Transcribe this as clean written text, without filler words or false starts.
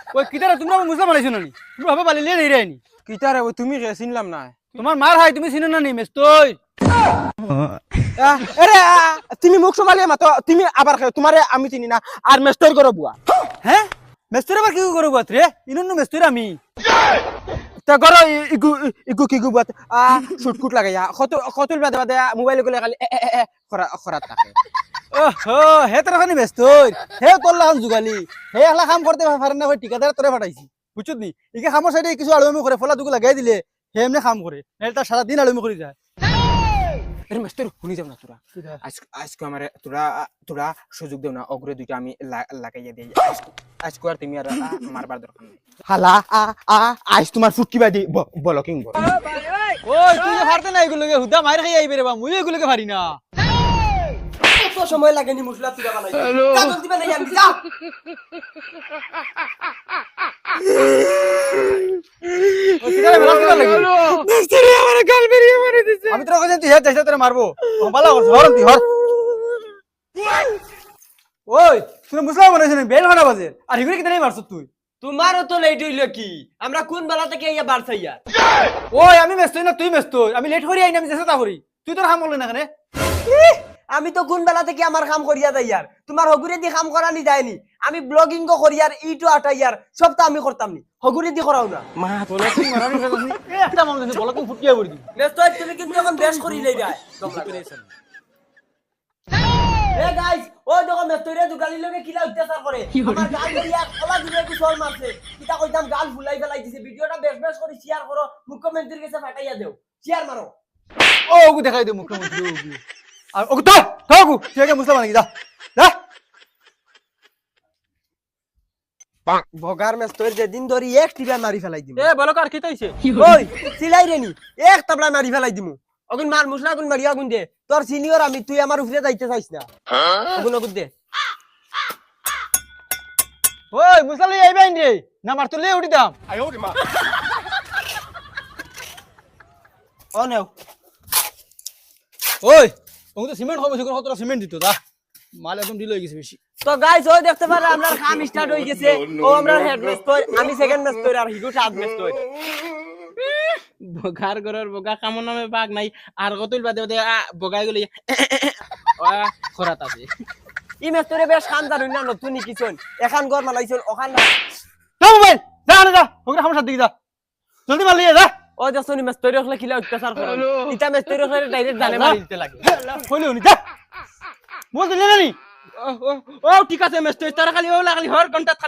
ওই কিতারে তোমরা মুসলা মারাইছো নানি তুমি হবে পালিলে নেই রাইনি কিতারে ও তুমি কে চিনলাম না তোমার মার হাই তুমি চিনো না নি মেস্তই আরে তুমি মুখ সমালিয়ে মাতো তুমি আবার তোমারে আমি চিনি না আর মেস্টর করো বুয়া হ্যাঁ মেস্তরে আবার কি করব রে ইনন্ন মেস্তরে আমি তা করো ইগু ইগু কি গু বাত শুটকুট লাগাইয়া কতল বাদে বাদে মোবাইল গলে খালি খরা থাকে ওহো হে তোর খানি মেস্তই হে তোর লাগান জুগালি হে হলা কাম করতে পারে না ভাই ঠিকাদার তোরে ফাটাইছি বুঝছত নি ইকে কামৰ সাইডে কিছু আলুমি করে ফলা দুগু লাগাই দিলে হে এমনি কাম করে নাহলে তার সারা দিন আলুমি করে যায় আরে মেস্টর শুনি যাও না তোরা আজকে আমারে তোরা সুযোগ দেও না অগ্রে দুইটা আমি লাগাইয়া দেই আজকে আর তুমি আর মারবার দরকার নেই হালা আজ তোমার ফুটকি বাদি ব্লকিং বল ওই তুই যে ফারতে না এগুলোকে হুদা মাইর খাই আইবে রে বা মুই এগুলোকে পারি না তো সময় লাগেনি মশলা তুই বানাই কাগজ দিবা নাই আমি যা ওই কিতারে মেলা কিবা লাগি মেস্টর আমারে গাল বেরিয়ে মারি দিছে আমি তোর কাছে তুই হে যাইছা তোরে মারবো ভালো করছ হরন তুই হর ওই তুই মুসলমান বানাইছ না বেল ভাড়া বাজে আর হিগুরে কিতারে মারছ তুই তোমারও তো লেট হইল কি আমরা কোন বেলা থেকে ইয়া বাড়ছাইয়া ওই আমি মেস্তই না তুই মেস্তই আমি লেট করি আইনা আমি চেষ্টা করি তুই তোর কাম করলি না কেন আমি তো কোন বেলা থেকে আমার কাম করিয়া যাই আর তোমার হগুরে দি কাম করা নি যায়নি আমি ব্লগিং কো করি আর ইটো আটাই আর সব তো আমি করতাম নি হগুরে দি করাও না মা তোলা তুই মারানি ফেলছিস একটা মন দিছে বলা তুই ফুটিয়া পড়ি দি ব্যস্ত তুমি কিন্তু এখন বেশ করি লই যায় এ গাইস ও দেখো মেস্তরে দুগালি লগে কিলা অত্যাচার করে আমার গাল দিয়া কলা দিলে কি সর মারছে কিটা কইতাম গাল ফুলাই ফেলাই দিছে ভিডিওটা বেশ বেশ করে শেয়ার করো মুখ্যমন্ত্রীর কাছে ফাটাইয়া দেও শেয়ার মারো ও ওগু দেখাই দে মুখ্যমন্ত্রী ওগু আর ওগু তো ওগু তুই আগে মুসলমান নাকি যা যা ভগার মেস্তর যেদিন ধরি এক টিলা মারি ফেলাই দিমু এ বলো কার কি তাইছে ওই সিলাই রেনি এক তাবলা মারি ফেলাই দিমু অগুন মার মুসলা গুন মারিয়া গুন দে তোর সিনিয়র আমি তুই আমার উপরে যাইতে চাইছ না অগুন অগুন দে ওই মুসলি আইবেন রে না মার তুলে উঠি দাম ও নেও ওই ওগু তো সিমেন্ট হবে সেগুলো কতটা সিমেন্ট দিত দা মাল একদম ডিল হয়ে গেছে বেশি তো গাইস ওই দেখতে পারে আমরা কাম স্টার্ট হই গেছে ও আমরা হেড মেস্তর আমি সেকেন্ড মেস্তর আর হিগু থার্ড মেস্তর বগার ঘরের বগা কামর নামে বাঘ নাই আর কতল বাদে বাদে বগাই গলি খরাত আছে ই মেস্তরে বেশ কাম জানুন না নতুন কিছন এখান ঘর মালাইছন ওখান যা মোবাইল যা না যা ওগু আমার সাথে দিকে যা জলদি মার লিয়ে যা ও দেখছনি মেস্তরে হলে কিলা অত্যাচার করে ইটা মেস্তরে হলে ডাইরেক্ট জানে মারি দিতে লাগে হইলো নি যা বল দিলে না নি ও ঠিক আছে মেস্ট তারা খালি ও লাগলি হর ঘন্টা